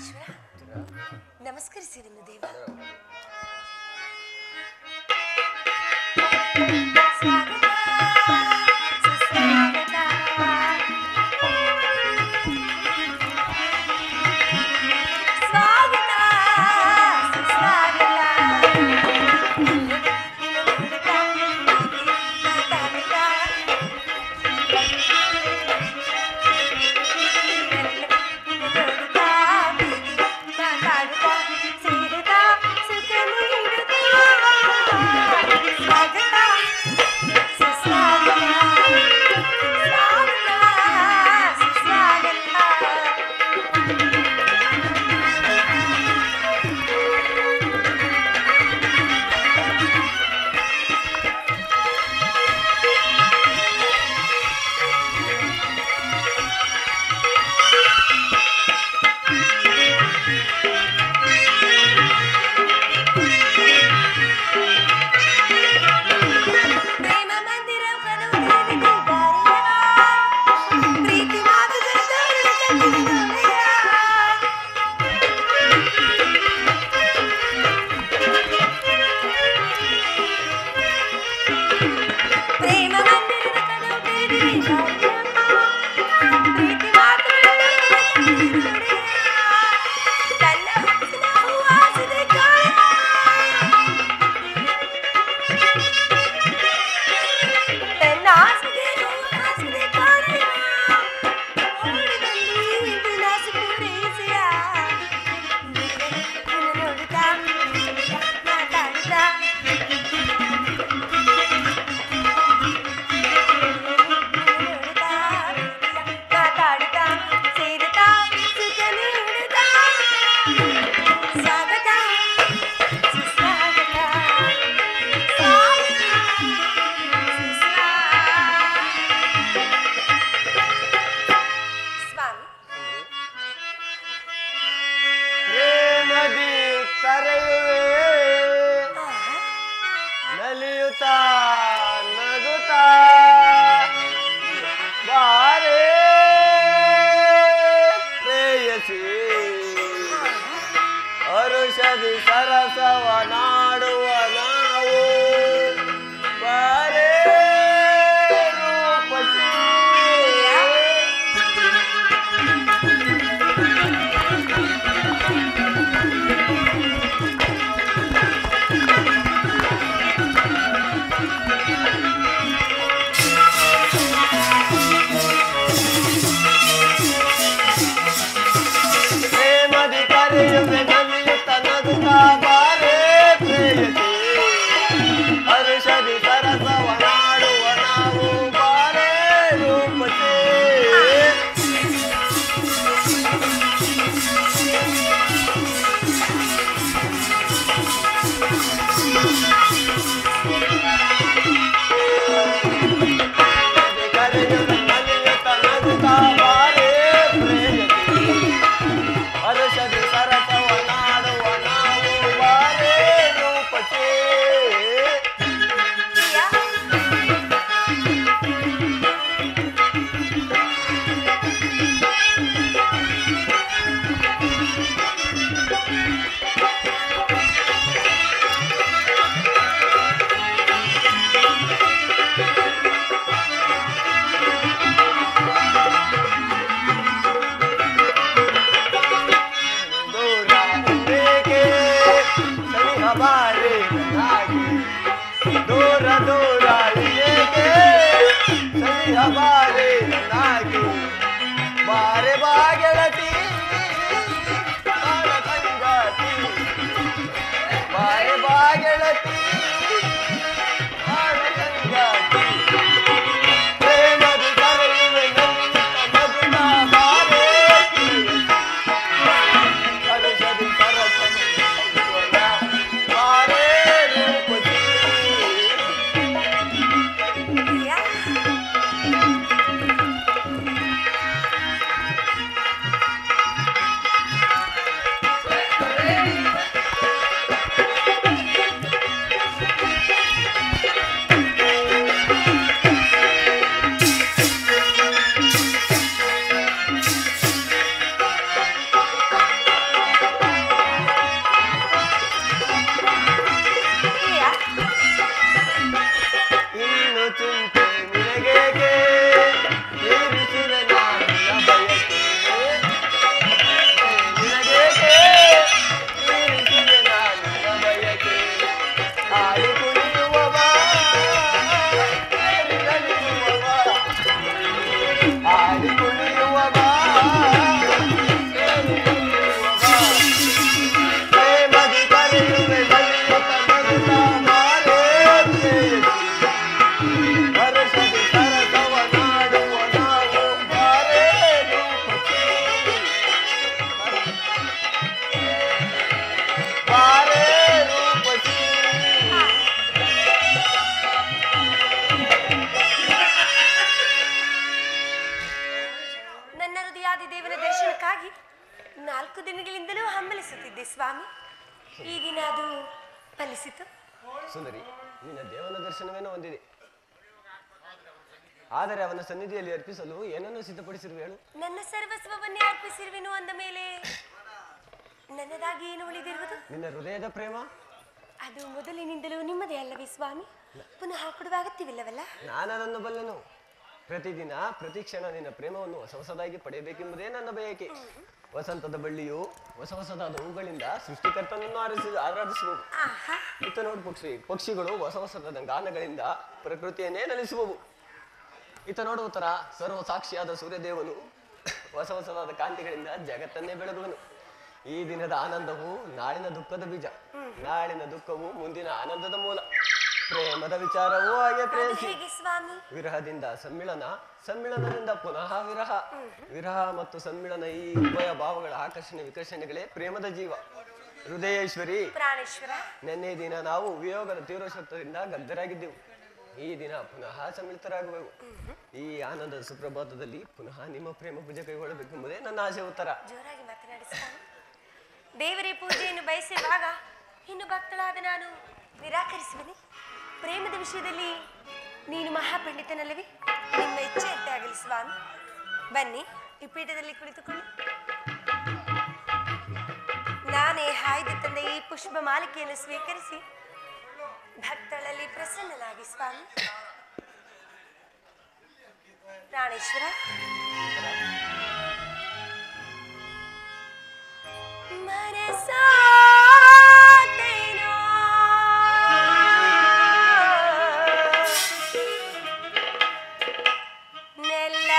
ಈಶ್ವರ ನಮಸ್ಕರಿಸಿದೆನು ದೇವ. ಸ್ವಾಗತ ಸುಸ್ವಾಗತ. ಸ್ವಾಗತ ಸುಸ್ವಾಗತ. ಸರಸವ ನಾಡುವ ನಾವು ಬಾರೇ ರೂಪಸಿ. ಪ್ರೇಮದಿ ಕರೆಯುವೆ ನಲಿಯುತ್ತ ನಗುತ್ತಾ ಬಾರೇ ಪ್ರೇಯಸಿ. ಹರುಷದಿ ಸರಸವ ನಾಡುವ ನಾವು ಬಾರೇ ರೂಪಸಿ. ಕರೆಯುವೆ ನಲಿಯುತ್ತ ನಗುತ್ತಾ ಬಾರೇ ಪ್ರೇಯಸಿ. ಹರುಷದಿ ಸರಸವ ನಾಡುವ ನಾವು ಬಾರೇ ರೂಪಸಿ. ದೂರ ಬೇಕೆ ಸನಿಹ ಬಾರೆ ನನಗೆ. ದೂರ ದೂರ ಏಕೆ ಸನಿಹ ಬಾರೆ ನನಗೆ. ಬಾರೆ ಬಾ ಗೆಳತಿ ಬಾಳ ಸಂಗಾತಿ. ಬಾರೆ ಬಾ ಗೆಳತಿ ಬಾಳ ಸಂಗಾತಿ. ಪ್ರೇಮದಿ ಕರೆಯುವೆ ನಲಿಯುತ್ತ ನಗುತ್ತಾ ಬಾರೇ ಪ್ರೇಯಸಿ. ಹರುಷದಿ ಸರಸವ ನಾಡುವ ಬಾರೇ ರೂಪಸಿ. ಪ್ರಿಯ ಏನಾದರೂ ಫಲಿಸಿತು? ಸುಂದರಿ, ನಿನ್ನ ದೇವನ ದರ್ಶನವೇನೋ ಹೊಂದಿದೆ. ಆದರೆ ಅವನ ಸನ್ನಿಧಿಯಲ್ಲಿ ಅರ್ಪಿಸಲು ಏನನ್ನು ಸಿದ್ಧಪಡಿಸಿರುವ ಹೇಳು. ನನ್ನ ಸರ್ವಸ್ವವನ್ನೇ ಅರ್ಪಿಸಿರುವೆನು ಅಂದ ಮೇಲೆ ನನ್ನದಾಗಿ ಏನು ಉಳಿದಿರುವುದು? ನಿನ್ನ ಹೃದಯದ ಪ್ರೇಮ ಅದು ಮೊದಲಿನಿಂದಲೂ ನಿಮ್ಮದೇ ಅಲ್ಲವೇ ಸ್ವಾಮಿ? ಪುನಃ ಕೊಡುವ ಅಗತ್ಯವಿಲ್ಲವಲ್ಲ? ನಾನದನ್ನು ಬಲ್ಲೆನು. ಪ್ರತಿದಿನ ಪ್ರತಿ ಕ್ಷಣ ನಿನ್ನ ಪ್ರೇಮವನ್ನು ಹೊಸ ಹೊಸದಾಗಿ ಪಡೆಯಬೇಕೆಂಬುದೇ ನನ್ನ ಬಯಕೆ. ವಸಂತದ ಬಳ್ಳಿಯು ಹೊಸ ಹೊಸದಾದ ಹೂಗಳಿಂದ ಸೃಷ್ಟಿಕರ್ತನನ್ನು ಆರಾಧಿಸುವುದು. ಇತ್ತ ನೋಡು ಪಕ್ಷಿಗಳು ಹೊಸ ಹೊಸದಾದ ಗಾನಗಳಿಂದ ಪ್ರಕೃತಿಯನ್ನೇ ನಲಿಸುವವು. ಇತ್ತ ನೋಡು ಉತ್ತರ, ಸರ್ವ ಸಾಕ್ಷಿಯಾದ ಸೂರ್ಯದೇವನು ಹೊಸ ಹೊಸದಾದ ಕಾಂತಿಗಳಿಂದ ಜಗತ್ತನ್ನೇ ಬೆಳಗುವನು. ಈ ದಿನದ ಆನಂದವು ನಾಳಿನ ದುಃಖದ ಬೀಜ, ನಾಳಿನ ದುಃಖವು ಮುಂದಿನ ಆನಂದದ ಮೂಲ. ಪ್ರೇಮದ ವಿಚಾರವೂ ಹಾಗೆ ಪ್ರೇಯಸಿ. ವಿರಹದಿಂದ ಸಮ್ಮಿಳನ, ಸಮ್ಮಿಳನದಿಂದ ಪುನಃ ವಿರಹ, ವಿರಹ ಮತ್ತು ಸಮ್ಮಿಳನ, ಈ ಉಭಯ ಭಾವಗಳ ಆಕರ್ಷಣೆ ವಿಕರ್ಷಣೆಗಳೇ ಪ್ರೇಮದ ಜೀವ. ಹೃದಯೇಶ್ವರಿ, ನಿನ್ನೆ ದಿನ ನಾವು ವಿಯೋಗದ ತೀವ್ರ ಶಬ್ದದಿಂದ ಗದ್ದರಾಗಿದ್ದೆವು. ಈ ದಿನ ಪುನಃ ಸಮ್ಮಿಳಿತರಾಗುವೆವು. ಈ ಆನಂದದ ಸುಪ್ರಭಾತದಲ್ಲಿ ಪುನಃ ನಿಮ್ಮ ಪ್ರೇಮ ಪೂಜೆ ಕೈಗೊಳ್ಳಬೇಕೆಂಬುದೇ ನನ್ನ ಆಸೆ. ಉತ್ತರ ಜೋರಾಗಿ ಮಾತನಾಡಿ. ದೇವರೇ ಪೂಜೆಯನ್ನು ಬಯಸಿರುವಾಗ ಇನ್ನು ಭಕ್ತಳಾದ ನಾನು ನಿರಾಕರಿಸುವನೆ? ಪ್ರೇಮದ ವಿಷಯದಲ್ಲಿ ನೀನು ಮಹಾಪಂಡಿತನಲ್ಲವೇ? ನಿಮ್ಮ ಇಚ್ಛೆಯಂತೆ ಆಗಲಿ ಸ್ವಾಮಿ. ಬನ್ನಿ, ಈ ಪೀಠದಲ್ಲಿ ಕುಳಿತುಕೊಳ್ಳಿ. ನಾನೇ ಹಾಯ್ದು ತಂದ ಈ ಪುಷ್ಪ ಮಾಲಿಕೆಯನ್ನು ಸ್ವೀಕರಿಸಿ ಭಕ್ತಳಲ್ಲಿ ಪ್ರಸನ್ನನಾಗಿ ಸ್ವಾಮಿ. ಪ್ರಾಣೇಶ್ವರ, ಮನಸಾತೇನೋ ನೆಲ್ಲ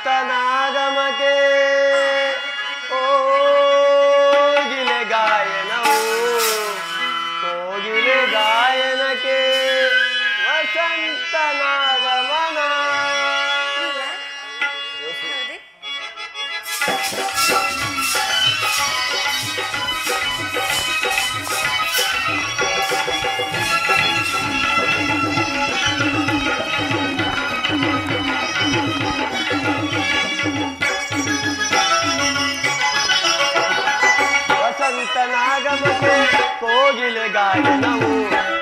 ವಸಂತನಾಗಮಕ್ಕೆ ಕೋಗಿಲೆ ಗಾಯನವು ಕೋಗಿಲೆ ಗಾಯನಕ್ಕೆ ವಸಂತನಾಗಮನ. ವಸಂತನಾಗಮಕ್ಕೆ ಕೋಗಿಲೆ ಗಾಯನವು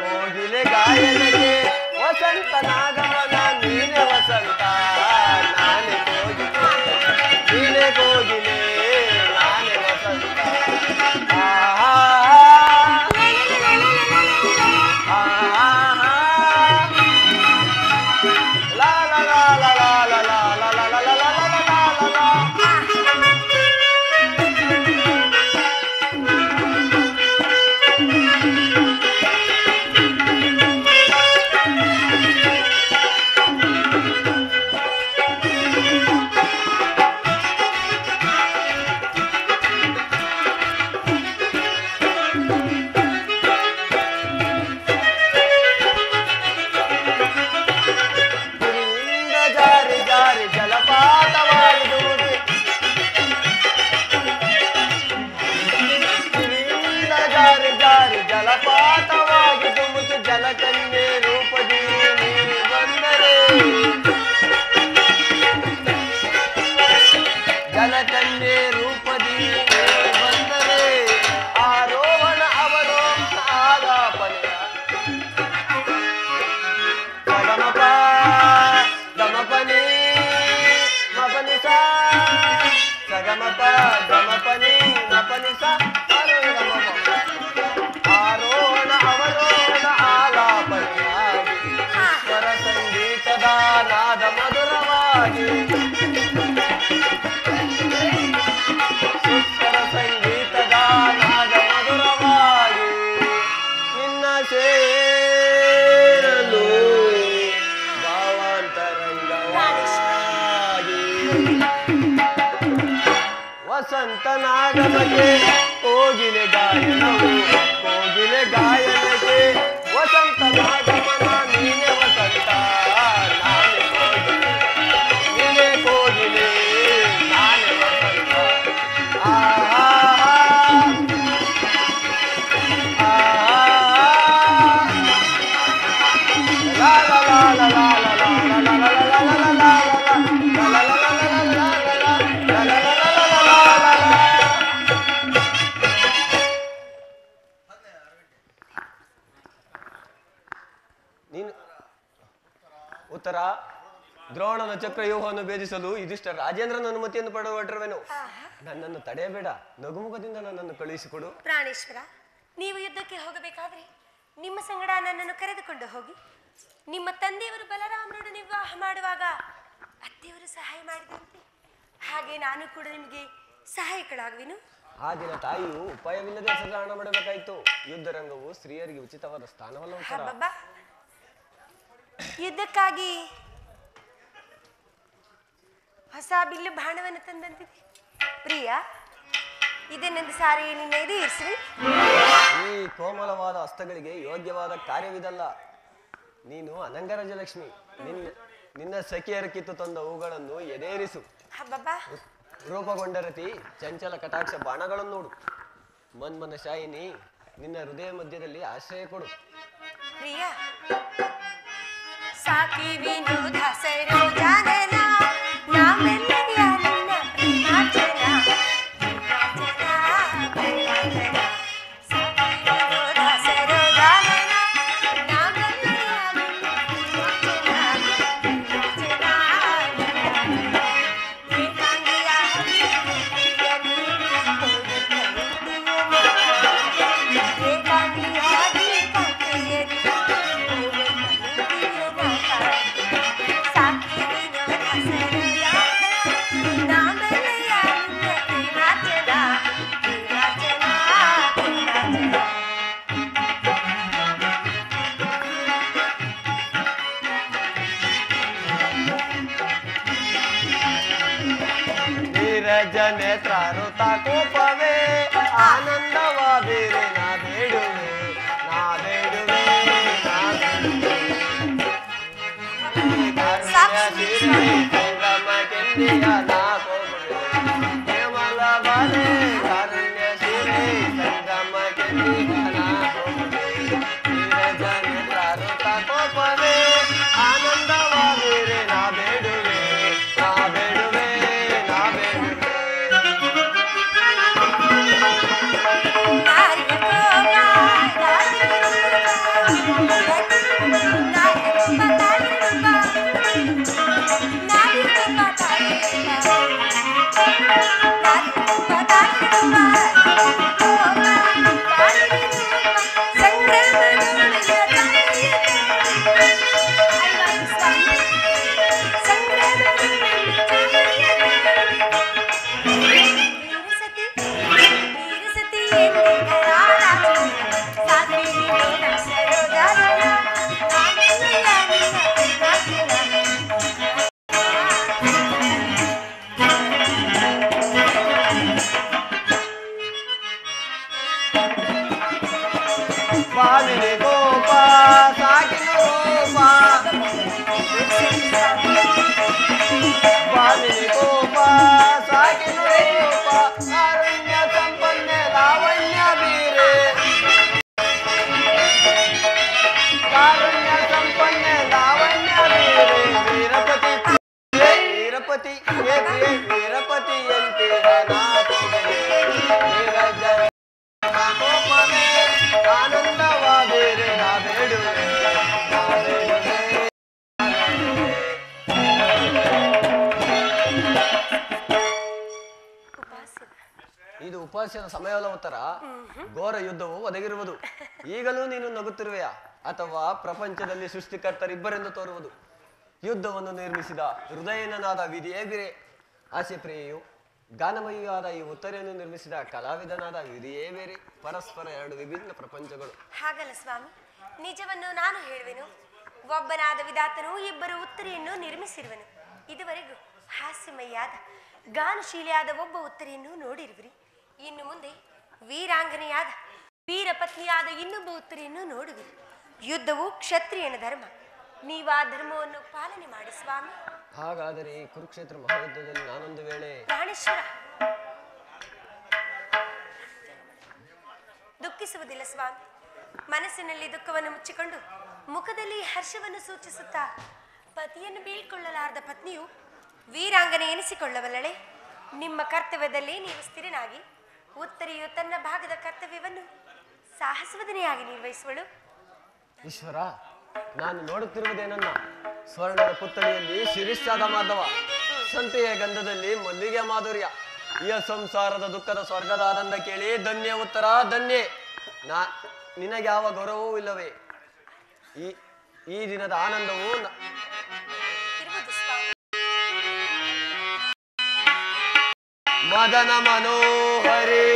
ಕೋಗಿಲೆ ಗಾಯನಕ್ಕೆ ವಸಂತನಾಗಮನ. ನೀನೆ ವಸಂತ ನಾನೇ ಕೋಗಿಲೆ, ನೀನೆ ಕೋಗಿಲೆ ನಾನೇ ವಸಂತ. ಲಾ ಲಾ ಲಾ ಲಾ ಲಾ ಲಾ ಲಾ ಲಾ ಲಾ ಲಾ ಲಾ ಲಾ ಲಾ. ಜಲಪಾತವಾಗಿ ಧುಮುಕು ಜಲಕನ್ಯೆ ರೂಪದಿ ನೀನು ಬಂದರೆ, ಜಲಕನ್ಯೆ ರೂಪದಿ ನೀನು ಬಂದರೆ ಆರೋಹಣ ಅವರೋಹಣ ಆಲಾಪನೆಯ ಗಮಪ ಗಮಪನಿ ಮಪನಿಸ ಸಗಮಪ ಗಮಪನಿ ಮಪನಿಸ ಆರೋಹಣ ಅವರೋಹಣ ಆಲಾಪನೆಯಾಗಿ ಸ್ವರ ಸಂಗೀತದ ನಾದ ಮಧುರವಾಗಿ ಸುಸ್ವರ ಸಂಗೀತದ ನಾದ ಮಧುರವಾಗಿ ನಿನ್ನ ಸೇರಲು ಭಾವಾಂತರಂಗವಾಗಿ. ವಸಂತನಾಗಮಕ್ಕೆ ಕೋಗಿಲೆ ಗಾಯನವು ಕೋಗಿಲೆ ಗಾಯನಕ್ಕೆ ವಸಂತನಾಗಮನ. ನೀನೆ ವಸಂತ ನಾನೇ ಕೋಗಿಲೆ, ನೀನೆ ಕೋಗಿಲೆ ನಾನೇ ವಸಂತ. ಲಾ ಲಾ ಲಾ ಲಾ ಲಾ ಲಾ ಲಾ ಲಾ ಲಾ ಲಾ ಲಾ ಲಾ. ನೀನು ಉತ್ತರ ದ್ರೋಣನ ಚಕ್ರವ್ಯೂಹವನ್ನು ಭೇದಿಸಲು ಇದಿಷ್ಟ ರಾಜೇಂದ್ರನ ಅನುಮತಿಯನ್ನು ಪಡೆದುಬಿಟ್ಟರುವೆನು. ನನ್ನನ್ನು ತಡೆಯಬೇಡ, ನಗುಮುಖದಿಂದ ನನ್ನನ್ನು ಕಳುಹಿಸಿಕೊಡು. ಪ್ರಾಣೇಶ್ವರ, ನೀವು ಯುದ್ಧಕ್ಕೆ ಹೋಗಬೇಕಾದ್ರೆ ನಿಮ್ಮ ಸಂಗಡ ನನ್ನನ್ನು ಕರೆದುಕೊಂಡು ಹೋಗಿ. ನಿಮ್ಮ ತಂದೆಯವರು ಬಲರಾಮನೊಡನೆ ವಿವಾಹ ಮಾಡುವಾಗ ಅತ್ತೆಯವರು ಸಹಾಯ ಮಾಡಿದಂತೆ ಹಾಗೆ ನಾನು ಕೂಡ ನಿಮಗೆ ಸಹಾಯಕಳಾಗುವೆನು. ಆ ದಿನ ತಾಯಿಯು ಉಪಾಯವಿಲ್ಲದೆ ಸಂಗ್ರಹಣ ಮಾಡಬೇಕಾಯಿತು. ಯುದ್ಧ ರಂಗವು ಸ್ತ್ರೀಯರಿಗೆ ಉಚಿತವಾದ ಸ್ಥಾನವಲ್ಲ. ಯುದ್ಧಕ್ಕಾಗಿ ಹೊಸ ಬಿಲ್ಲು ಬಾಣವನ್ನು ತಂದಂತಿದೆ. ಪ್ರಿಯ, ಇದನ್ನೊಂದು ಸಾರಿ ನಿನ್ನ ಇದು ಇರಿಸಿ. ಈ ಕೋಮಲವಾದ ಹಸ್ತಗಳಿಗೆ ಯೋಗ್ಯವಾದ ಕಾರ್ಯವಿದಲ್ಲ. ನೀನು ಅನಂಗರಾಜಲಕ್ಷ್ಮಿ. ನಿನ್ನ ಸಖಿಯರ ಕಿತ್ತು ತಂದ ಹೂಗಳನ್ನು ಎದೇರಿಸು. ರೂಪಗೊಂಡ ರತಿ ಚಂಚಲ ಕಟಾಕ್ಷ ಬಾಣಗಳನ್ನು ನೋಡು. ಮನ್ಮನ ಶಾಯಿನಿ, ನಿನ್ನ ಹೃದಯ ಮಧ್ಯದಲ್ಲಿ ಆಶ್ರಯ ಕೊಡು. ಪ್ರಿಯ, ಸಾಕಿ ವಿನೋದ ಸರೋಜಾನನ ನಾಮೆಲ್ಲರಿಯ ನಿನ್ನ ಪ್ರೇಮಾರ್ಚನ ನೀರಜ ನೇತ್ರಾರುತ ಕೋಪವೇ ಆನಂದವ ಬೇರೆ ನಾ ಬೇಡುವೆ ನಾ ಬೇಡುವೆ ನಾ ಬೇಡುವೆ ಸಂಗಮ ಕೆಂದಿಯ ನಾ ಕೋಪವೇ ಕೇವಲ ಬಲೆ ಕಾರುಣ್ಯ ಶಿರೆ ಸಂಗಮ ಕೆಂದಿಯ ನಾ ಕೋಪವೇ ನೀರಜ ನೇತ್ರಾರುತ ಕೋಪವೇ ಆನಂದವ ಬೇರೆ ನಾ ಬೇಡುವೆ ನಾ ಬೇಡುವೆ ನಾ ಬೇಡುವೆ ಬಾಲಿನಿ ಗೋಪ ಸಾಕಿನ ರೂಪ ಬಾಲಿನಿ ಗೋಪ ಸಾಕಿನ ರೂಪ ಕಾರುಣ್ಯ ಸಂಪನ್ನ ಲಾವಣ್ಯ ಬೀರೆ ಕಾರುಣ್ಯ ಸಂಪನ್ನ ಲಾವಣ್ಯ ಬೀರೆ ವೀರಪತಿ ವೀರಪತಿ ವೀರಪತಿಯಂತೆ ಕೋಪವೇ ಆನಂದವ ಬೇರೆ ನಾ ಬೇಡುವೆ ನಾ ಬೇಡುವೆ ಇದು ಉಪಾಸ್ಯದ ಸಮಯವಲ್ಲ ಉತ್ತರ ಘೋರ ಯುದ್ಧವು ಒದಗಿರುವುದು ಈಗಲೂ ನೀನು ನಗುತ್ತಿರುವೆಯಾ ಅಥವಾ ಪ್ರಪಂಚದಲ್ಲಿ ಸೃಷ್ಟಿಕರ್ತರಿಬ್ಬರೆಂದು ತೋರುವುದು ಯುದ್ಧವನ್ನು ನಿರ್ಮಿಸಿದ ಹೃದಯನಾದ ವಿಧಿಯೇ ಬಿರೆ ಆಸೆ ಪ್ರಿಯೆಯು ಗಾನಮಯಿಯಾದ ಈ ಉತ್ತರೆಯನ್ನು ನಿರ್ಮಿಸಿದ ಕಲಾವಿದನಾದ ವಿಧಿಯೇ ಬೇರೆ ಪರಸ್ಪರ ಎರಡು ವಿಭಿನ್ನ ಪ್ರಪಂಚಗಳು ಹಾಗಲ್ಲ ಸ್ವಾಮಿ ನಿಜವನ್ನು ನಾನು ಹೇಳುವೆನು ಒಬ್ಬನಾದ ವಿಧಾತನು ಇಬ್ಬರು ಉತ್ತರೆಯನ್ನು ನಿರ್ಮಿಸಿರುವನು ಇದುವರೆಗೂ ಹಾಸ್ಯಮಯ್ಯಾದ ಗಾನಶೀಲಿಯಾದ ಒಬ್ಬ ಉತ್ತರೆಯನ್ನು ನೋಡಿರುವಿರಿ ಇನ್ನು ಮುಂದೆ ವೀರಾಂಗನೆಯಾದ ವೀರ ಪತ್ನಿಯಾದ ಇನ್ನೊಬ್ಬ ಉತ್ತರೆಯನ್ನು ನೋಡುವಿರಿ ಯುದ್ಧವು ಕ್ಷತ್ರಿಯನ ಧರ್ಮ ನೀವಾ ಧರ್ಮವನ್ನು ಪಾಲನೆ ಮಾಡಿ ಸ್ವಾಮಿ ಹಾಗಾದರೆ ಈ ಕುರುಕ್ಷೇತ್ರ ಮಹಾಯುದ್ಧದಲ್ಲಿ ನಾನೊಂದು ವೇಳೆ ಪ್ರಾಣೇಶ್ವರ ದುಃಖಿಸುವುದಿಲ್ಲ ಸ್ವಾಮಿ ಮನಸ್ಸಿನಲ್ಲಿ ದುಃಖವನ್ನು ಮುಚ್ಚಿಕೊಂಡು ಮುಖದಲ್ಲಿ ಹರ್ಷವನ್ನು ಸೂಚಿಸುತ್ತಾ ಪತಿಯನ್ನು ಬೀಳ್ಕೊಳ್ಳಲಾರದ ಪತ್ನಿಯು ವೀರಾಂಗನೆ ಎನಿಸಿಕೊಳ್ಳಬಲ್ಲಳೆ ನಿಮ್ಮ ಕರ್ತವ್ಯದಲ್ಲಿ ನೀವು ಸ್ಥಿರನಾಗಿ ಉತ್ತರೆಯು ತನ್ನ ಭಾಗದ ಕರ್ತವ್ಯವನ್ನು ಸಾಹಸವದನೆಯಾಗಿ ನಿರ್ವಹಿಸುವಳು ಈಶ್ವರ ನಾನು ನೋಡುತ್ತಿರುವುದೇನನ್ನ ಸ್ವರ್ಣದ ಪುತ್ಥಳಿಯಲ್ಲಿ ಶಿರೀಷಾದ ಮಾಧವ ಸಂತೆಯ ಗಂಧದಲ್ಲಿ ಮಲ್ಲಿಗೆ ಮಾಧುರ್ಯ ಈ ಸಂಸಾರದ ದುಃಖದ ಸ್ವರ್ಗದ ಆನಂದ ಕೇಳಿ ಧನ್ಯ ಉತ್ತರ ಧನ್ಯೆ ನಿನಗೆ ಯಾವ ಗೌರವವೂ ಇಲ್ಲವೇ ಈ ದಿನದ ಆನಂದವು ಮದನ ಮನೋಹರಿ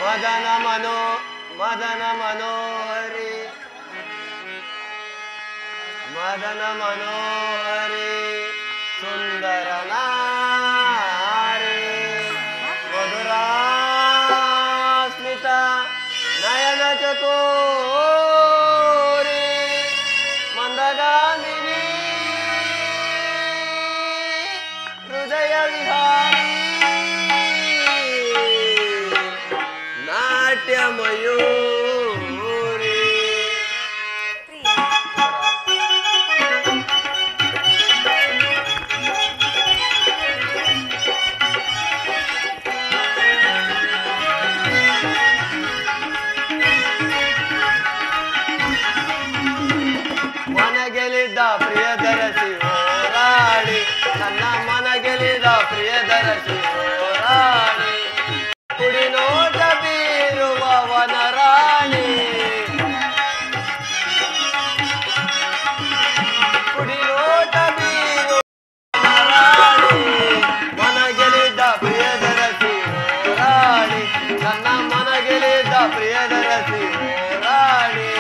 ಮದನ ಮನೋಹರಿ ಮದನ ಮನೋಹರಿ ಸುಂದರ ನಾರಿ ಮಧುರಾಸ್ಮಿತ ನಯನ ಚಕೋರಿ ಮಂದಗಾಮಿನಿ ಹೃದಯ ವಿಹಾರಿ ನಾಟ್ಯಮಯೂ ಪ್ರಿಯದರಸಿ ಹೋರಾಡಿ ನನ್ನ ಮನ ಗೆಲಿದ ಪ್ರಿಯದರಸಿ ಹೋರಾಡಿ ಕುಡಿ ನೋಟ ಬೀರುವ ವನರಾಣಿ ಕುಡಿ ನೋಟ ಬೀರುವ ವನರಾಣಿ ಮನ ಗೆಲಿದ ಪ್ರಿಯದರಸಿ ಹೋರಾಡಿ ನನ್ನ ಮನ ಗೆಲಿದ ಪ್ರಿಯದರಸಿ ಹೋರಾಡಿ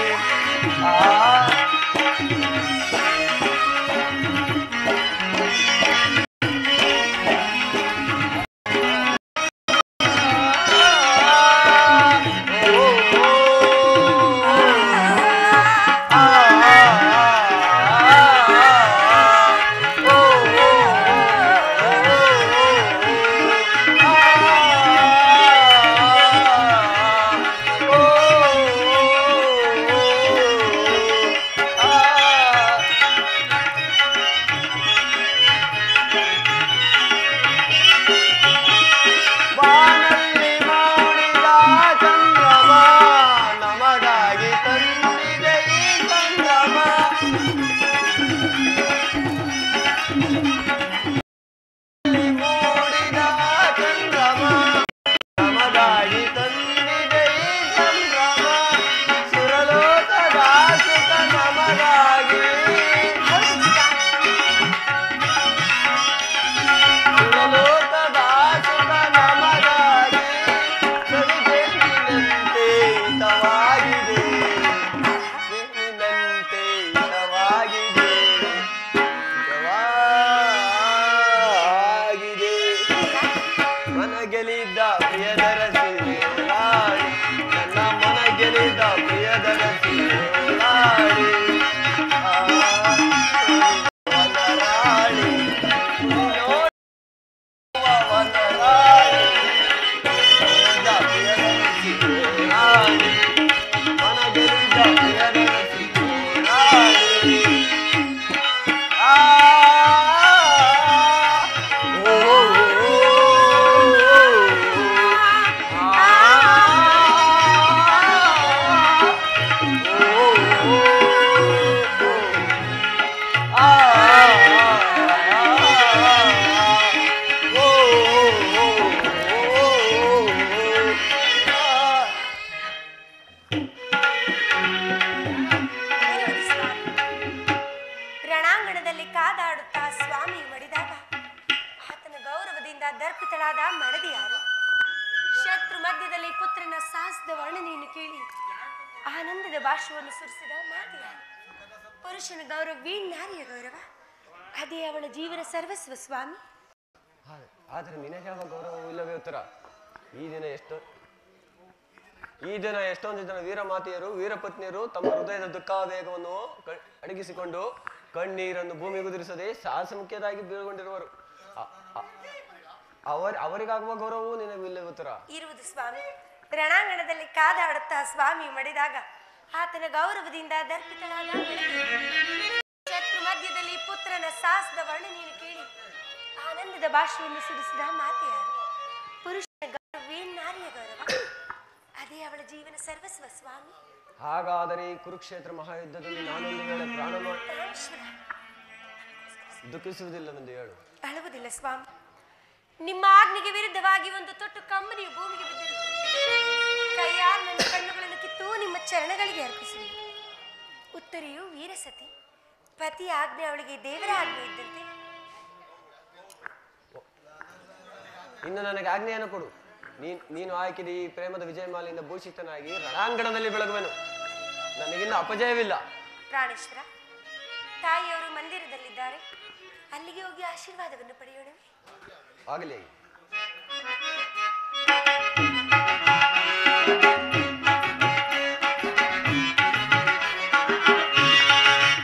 ಗೌರವದಿಂದ ದರ್ಪಿತಳಾದ ಮಡದಿ ಯಾರು? ಶತ್ರು ಮಧ್ಯದಲ್ಲಿ ಪುತ್ರನ ಸಾಹಸದ ವರ್ಣನೆಯನ್ನು ಕೇಳಿ ಆನಂದದ ಭಾಷವನ್ನು ಸುರಿಸಿದ ಮಾತು ಯಾರು? ಪುರುಷನ ಗೌರವವೇ ನಾರಿಯ ಗೌರವ, ಅದೇ ಅವಳ ಜೀವನ ಸರ್ವಸ್ವ ಸ್ವಾಮಿ. ಆದರೆ ನಿನಗೆ ಯಾವ ಗೌರವವೂ ಇಲ್ಲವೇ ಉತ್ತರ? ಈ ದಿನ ಎಷ್ಟೊಂದು ಜನ ವೀರ ಮಾತೆಯರು ವೀರಪತ್ನಿಯರು ತಮ್ಮ ಹೃದಯದ ದುಃಖಾವೇಗವನ್ನು ಅಡಗಿಸಿಕೊಂಡು ಕಣ್ಣೀರನ್ನು ಭೂಮಿಗೆ ಉದುರಿಸದೆ ಸಾಹಸ ಮುಖ್ಯದಾಗಿ ಬೀಳ್ಕೊಂಡಿರುವರು. ಅವರಿಗಾಗುವ ಗೌರವವು ನಿನಗೆ ಇಲ್ಲವೇ ಉತ್ತರ? ಇರುವುದು ಸ್ವಾಮಿ. ರಣಾಂಗಣದಲ್ಲಿ ಕಾದಾಡುತ್ತಾ ಸ್ವಾಮಿ ಮಡಿದಾಗ ಆತನ ಗೌರವದಿಂದ ದರ್ಪಿತಳಾದ ಶತ್ರು ಮಧ್ಯದಲ್ಲಿ ಪುತ್ರನ ಸಾಹಸದ ವರ್ಣನೆಯನ್ನು ಕೇಳಿ ಆನಂದದ ಭಾಷೆಯನ್ನು ಸುರಿಸಿದ ಮಾತೆ ಯಾರು? ಪುರುಷನ ಗೌರವವೇ ನಾರಿಯ ಗೌರವ, ಅದೇ ಅವಳ ಜೀವನ ಸರ್ವಸ್ವ ಸ್ವಾಮಿ. ಹಾಗಾದರೆ ಈ ಕುರುಕ್ಷೇತ್ರ ಮಹಾಯುದ್ಧದಲ್ಲಿ ನಾನೊಂದು ವೇಳೆ ಪ್ರಾಣ ದುಃಖಿಸುವುದಿಲ್ಲವೆಂದು ಹೇಳು. ಅಳುವುದಿಲ್ಲ ಸ್ವಾಮಿ. ನಿಮ್ಮ ಆಜ್ಞೆಗೆ ವಿರುದ್ಧವಾಗಿ ಒಂದು ತೊಟ್ಟು ಕಂಬನಿಯು ಭೂಮಿಗೆ ಬಿದ್ದಿರುವುದು. ಕೈಯಾರ ನನ್ನ ಕಣ್ಣುಗಳನ್ನು ಕಿತ್ತು ನಿಮ್ಮ ಚರಣಗಳಿಗೆ ಅರ್ಪಿಸುವುದು. ಉತ್ತರೆಯು ವೀರಸತಿ, ಪತಿ ಆಜ್ಞೆ ಅವಳಿಗೆ ದೇವರ ಆಜ್ಞೆ ಇದ್ದಂತೆ. ಇನ್ನು ನನಗೆ ಆಜ್ಞೆಯನ್ನು ಕೊಡು. ನೀನು ಆಯ್ಕೆದ ಈ ಪ್ರೇಮದ ವಿಜಯಮಾಲೆಯಿಂದ ಭೂಷಿತನಾಗಿ ರಣಾಂಗಣದಲ್ಲಿ ಬೆಳಗುವೆನು. ನನಗಿನ್ನು ಅಪಜಯವಿಲ್ಲ. ಪ್ರಾಣೇಶ್ವರ, ತಾಯಿಯವರು ಮಂದಿರದಲ್ಲಿದ್ದಾರೆ, ಅಲ್ಲಿಗೆ ಹೋಗಿ ಆಶೀರ್ವಾದವನ್ನು ಪಡೆಯೋಣವೇ? ಆಗಲಿ.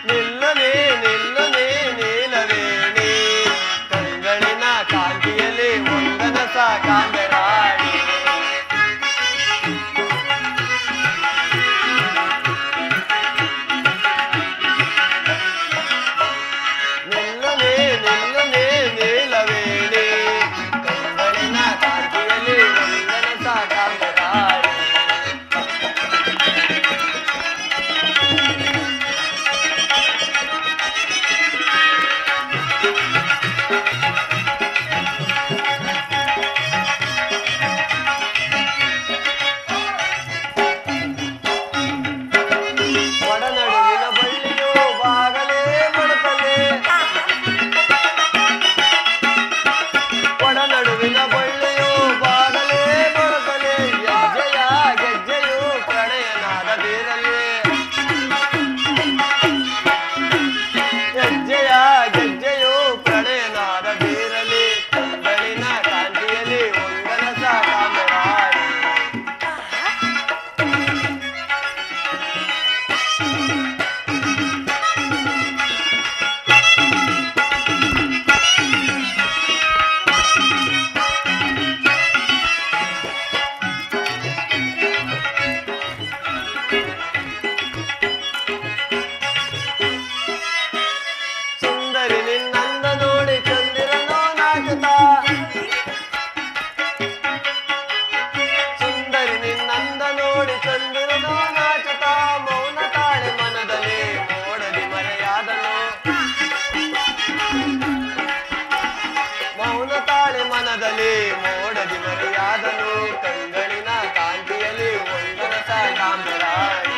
ನಿಲ್ಲನೆ ನಿಲ್ಲನೆ ನೀಲವೇಣಿ ಕಂಗಳಿನ ಕಾಂತಿಯಲ್ಲಿ ಒಂದನಸ ಕಾಂಬೆರಾಣಿ. ನಿಲ್ಲನೆ ನಿಲ್ಲನೆ ನೀಲವೇಣಿ ಕಂಗಳಿನ ಕಾಂತಿಯಲ್ಲಿ ಒಂದನಸ ಕಾಂಬೆರಾಣಿ. ಒಡನಡುವಿನ ಬಳ್ಳಿಯು ಬಾಗಲೇ ಬಡುತ್ತಲೇ, ಒಡನಡುವಿನ ಬಳ್ಳಿಯು ಬಾಗಲೇ ಬಡುತ್ತಲೇ, ಗೆಜ್ಜೆಯ ಗೆಜ್ಜೆಯು ಪ್ರಣಯನಾದ ಬೀರಲಿ, ಗೆಜ್ಜೆಯ ಗೆಜ್ಜೆಯು ಪ್ರಣಯನಾದ ಬೀರಲಿ, ಕಂಗಳಿನ ಕಾಂತಿಯಲ್ಲಿ ಒಂದನಸ ಕಾಂಬೆರಾಣಿ. ಸುಂದರಿ ನಿನ್ನಂದ ನೋಡಿ ಚಂದಿರನೋ ನಾಚುತ್ತಾ, ಸುಂದರಿ ನಿನ್ನಂದ ನೋಡಿ ಚಂದಿರನೋ ನಾಚುತ್ತಾ, ಮೌನ ತಾಳೆ ಮನದಲ್ಲಿ ಮೋಡದಿ ಮರೆಯಾದನು, ಮೌನ ತಾಳೆ ಮನದಲ್ಲಿ ಮೋಡದಿ ಮರೆಯಾದನು, ಕಂಗಳಿನ ಕಾಂತಿಯಲ್ಲಿ ಒಂದನಸ ಕಾಂಬೆರಾಣಿ.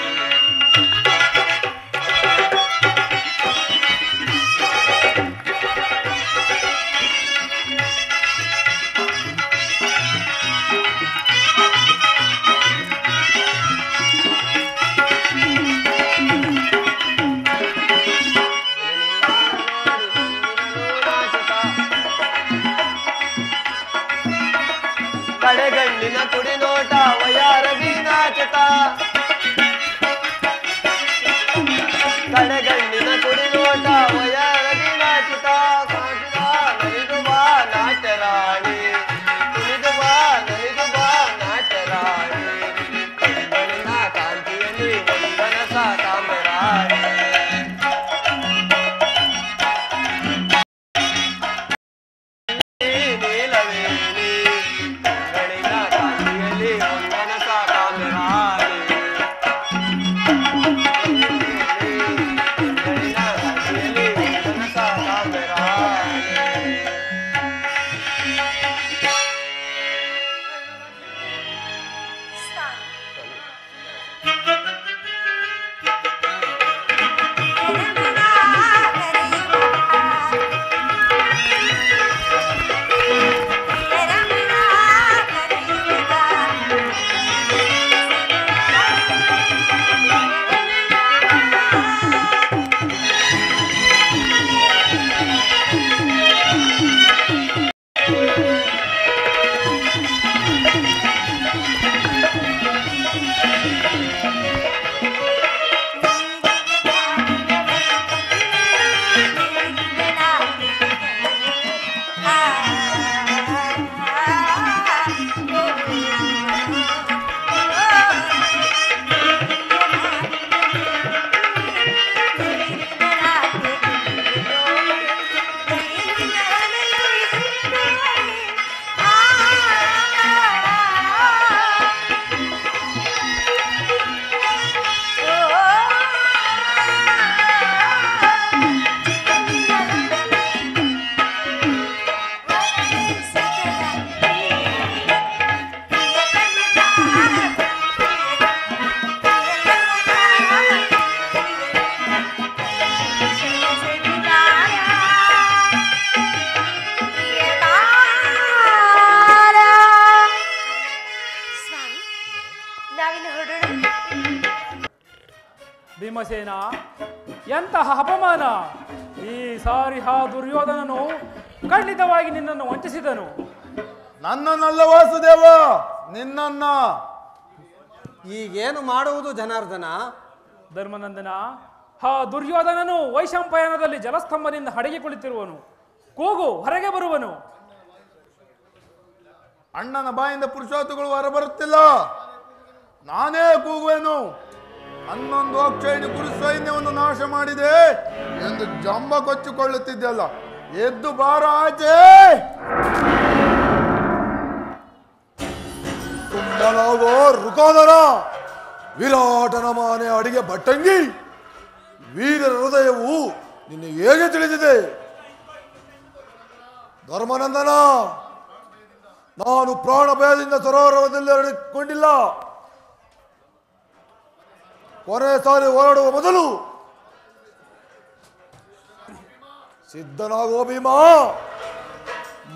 ಭೀಮಸೇನ, ಎಂತಹ ಅಪಮಾನ! ಈ ಸಾರಿ ಆ ದುರ್ಯೋಧನನು ಖಂಡಿತವಾಗಿ ನಿನ್ನನ್ನು ವಂಚಿಸಿದನು. ನನ್ನನ್ನಲ್ಲ ವಾಸುದೇವ, ನಿನ್ನನ್ನ. ಈಗೇನು ಮಾಡುವುದು ಜನಾರ್ದನ? ಧರ್ಮನಂದನ, ಆ ದುರ್ಯೋಧನನು ವೈಶಂಪಾಯನದಲ್ಲಿ ಜಲಸ್ತಂಭದಿಂದ ಅಡಗಿ ಕುಳಿತಿರುವನು. ಕೂಗು, ಹೊರಗೆ ಬರುವನು. ಅಣ್ಣನ ಬಾಯಿಂದ ಪುರುಷಾರ್ಥಗಳು ಹೊರಬರುತ್ತಿಲ್ಲ, ನಾನೇ ಕೂಗುವೆನು. 11 ಅಕ್ಷಯಣಿ ಕುರು ಸೈನ್ಯವನ್ನು ನಾಶ ಮಾಡಿದೆ ಎಂದು ಜಂಬ ಕೊಚ್ಚಿಕೊಳ್ಳುತ್ತಿದ್ದಲ್ಲ, ಎದ್ದು ಬಾರ ಆಚೆ. ಸುಮ್ಮನಾಗೋ ಋಕಾದನ, ವಿರಾಟನ ಮಾನೆ ಅಡಿಗೆ ಭಟ್ಟಂಗಿ. ವೀರರ ಹೃದಯವು ನಿನ್ನ ಹೇಗೆ ತಿಳಿದಿದೆ? ಧರ್ಮನಂದನ, ನಾನು ಪ್ರಾಣ ಭಯದಿಂದ ಸರೋವರದಲ್ಲಿ ಅಡಗಿಕೊಂಡಿಲ್ಲ. ಕೊನೆ ಸಾರಿ ಹೊರಡುವ ಮೊದಲು ಸಿದ್ಧನಾಗೋ ಭೀಮಾ,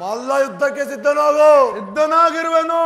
ಮಲ್ಲ ಯುದ್ಧಕ್ಕೆ ಸಿದ್ಧನಾಗೋ. ಸಿದ್ಧನಾಗಿರುವೆನು.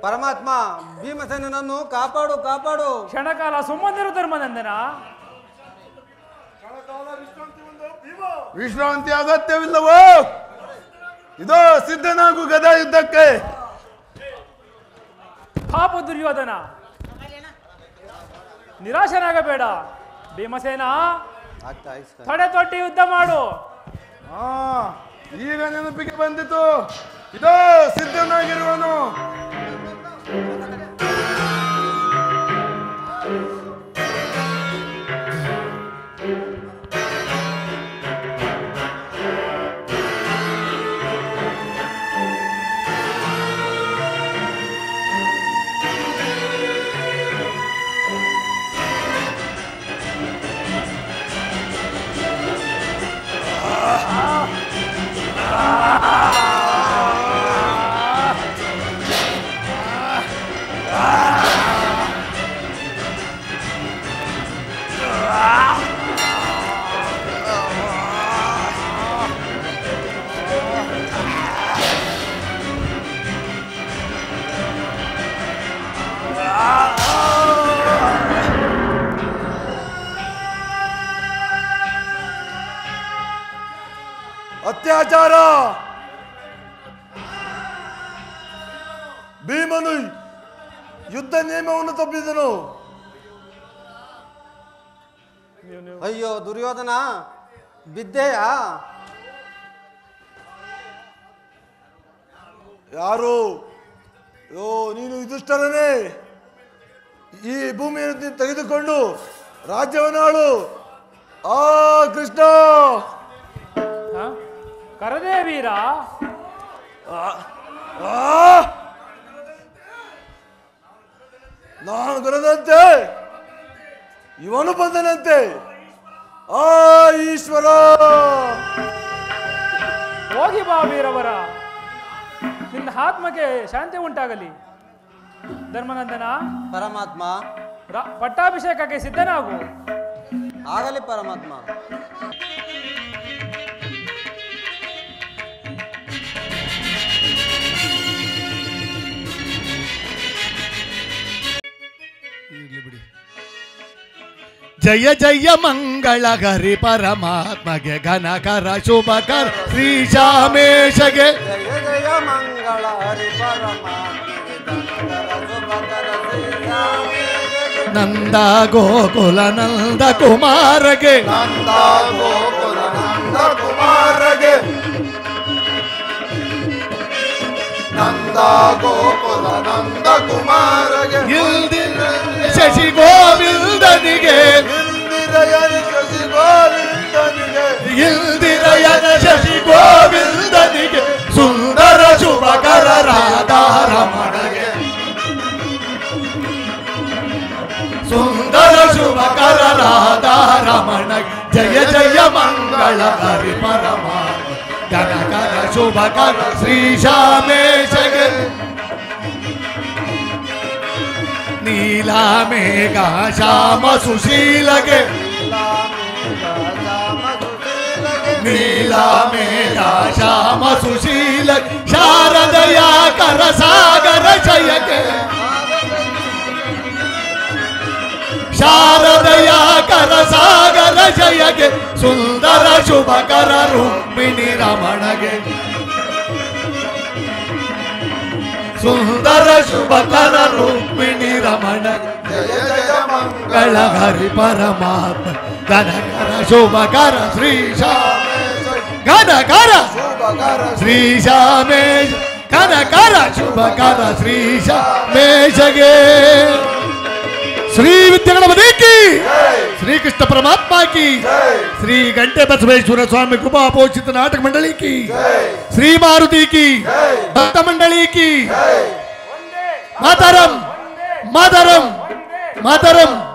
ಪರಮಾತ್ಮ ಭೀಮಸೇನನನ್ನು ಕಾಪಾಡು ಕಾಪಾಡು. ಕ್ಷಣಕಾಲ ಸುಮ್ಮನಿರು ಧರ್ಮನಂದನ. ವಿಶ್ರಾಂತಿ ಅಗತ್ಯವಿಲ್ಲವೋ? ಇದೋ ಸಿದ್ಧನಾಗು ಗದಾ ಯುದ್ಧಕ್ಕೆ. ಪಾಪ ದುರ್ಯೋಧನ, ನಿರಾಶನಾಗಬೇಡ. ಭೀಮಸೇನ, ತಡೆ ತೊಟ್ಟಿ ಯುದ್ಧ ಮಾಡು. ಈಗ ನೆನಪಿಗೆ ಬಂದಿತು. ಇದೋ ಸಿದ್ಧನಾಗಿರುವನು. ಅತ್ಯಾಚಾರ. ಭೀಮನು ಯುದ್ಧ ನಿಯಮವನ್ನು ತಪ್ಪಿದನು. ಅಯ್ಯೋ ದುರ್ಯೋಧನ, ಬಿದ್ದೆಯಾ? ಯಾರು? ನೀನು ಯುಧಿಷ್ಠರನೇ? ಈ ಭೂಮಿಯನ್ನು ತೆಗೆದುಕೊಂಡು ರಾಜ್ಯವನ್ನು ಆಳು. ಕೃಷ್ಣ ಕರದೇ ವೀರ. ನಾನು ಕರೆದಂತೆ ಇವನು ಬಂದನಂತೆ. ಆ ಈಶ್ವರ, ಹೋಗಿ ಬಾ ವೀರವರ, ನಿನ್ನ ಆತ್ಮಕ್ಕೆ ಶಾಂತಿ ಉಂಟಾಗಲಿ. ಧರ್ಮನಂದನ, ಪರಮಾತ್ಮ, ಪಟ್ಟಾಭಿಷೇಕಕ್ಕೆ ಸಿದ್ಧನಾಗು. ಆಗಲಿ ಪರಮಾತ್ಮ. ಜಯ ಜಯ ಮಂಗಳ ಹರಿ ಪರಮಾತ್ಮಗೆ ಘನಕರ ಶುಭಕರ ಶ್ರೀ ಶಾಮೇಶಗೆ. ಜಯ ಜಯ ಮಂಗಳ ಹರಿ ಪರಮಾತ್ಮಗೆ ಘನಕರ ಶುಭಕರ ಶ್ರೀ ಶಾಮೇಶಗೆ. ನಂದ ಗೋಕುಲ ನಂದ ಕುಮಾರಗೆ. ನಂದ ಗೋಕುಲ ನಂದ ಕುಮಾರಗೆ. ನಂದ ಗೋಕುಲ ನಂದ ಕುಮಾರಗೆ. ಇಲ್ದಿರ ಶಶಿ ಗೋವಿಂದನಿಗೆ. ಇಂದಿರಯನ ಶಶಿ ಗೋವಿಂದನಿಗೆ. ಇಂದಿರಯನ ಶಶಿ ಗೋವಿಂದನಿಗೆ. ಸುಂದರ ಶುಭಕರ ರಾಧಾರಮಣಗೆ. ಸುಂದರ ಶುಭಕರ ರಾಧಾರಮಣಗೆ. ಜಯ ಜಯ ಮಂಗಳ ಹರಿ ಪರಮಾತ್ಮ ಘನಕರ ಶುಭಕರ ಶ್ರೀ ಶಾಮೇಶಗೆ. ನೀಲ ಮೇಘ ಶ್ಯಾಮ ಸುಶೀಲಗೆ. ನೀಲ ಮೇಘ ಶ್ಯಾಮ ಸುಶೀಲ ಶಾರದಯ ಕರ ಸಾಗರ ಜಯಗೆ. ಶಾರದಯ ಕರ ಸಾಗರ ಜಯಗೆ. ಸುಂದರ ಶುಭಕರ ರುಕ್ಮಿಣಿ ರಮಣಗೆ. ಸುಂದರ ಶುಭಕರ ರುಕ್ಮಿಣಿ ರಮಣ. ಜಯ ಜಯ ಮಂಗಳ ಹರಿ ಪರಮಾತ್ಮ ಘನಕರ ಶುಭಕರ ಶ್ರೀ ಘನಕರ ಶುಭಕರ ಶ್ರೀ ಶಾಮೇಶ. ಘನಕರ ಶುಭಕರ ಶ್ರೀ ಶಾಮೇಶಗೆ. ಶ್ರೀ ವಿದ್ಯಗಣಪತಿ ಕಿ. ಶ್ರೀ ಕೃಷ್ಣ ಪರಮಾತ್ಮ की. श्री घंटे बसवेश्वर स्वामी कृपा पोषित नाटक मंडली की. श्री मारुति की. भक्त मंडली की. मातरम मातरम मातरम.